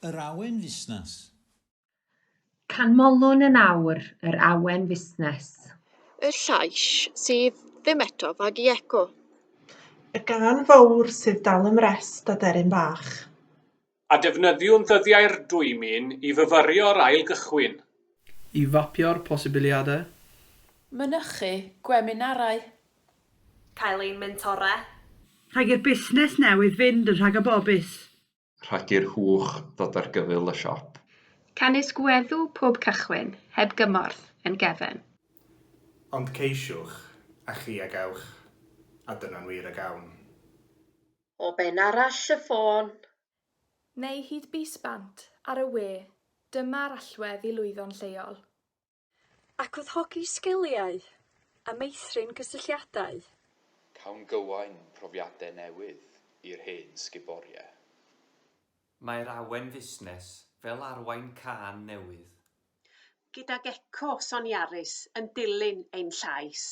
Yr awen fusnes. Canmolwn yn awr, yr awen fusnes. Y llais sydd ddim eto fag i eco. Y gân fawr sydd dal ymrest a deryn bach. A defnyddiwn ddyddiau'r dwymin i fyfyrio'r ail gychwyn. I fapio'r posibiliadau. Mynychu gweminarau. Cael ein mentore. Rhaid i'r busnes newydd fynd yn rhagabobus. Rhag i'r hwch ddod ar gyfyl y siop. Canis gweddw pob cychwyn, heb gymorth, yn gefn. Ond ceisiwch, a chi ag ewch, a dyna'n wir ag awn. O ben arall y ffôn. Neu hyd bus bant ar y we, dyma'r allwedd i lwyddo'n lleol. Ac wrth hogi sgiliau a meithrin cysylltiadau. Cawn gywain profiadau newydd i'r hen sguboriau. Mae'r awen fusnes fel arwain cân newydd. Gydag eco soniarus yn dilyn ein llais.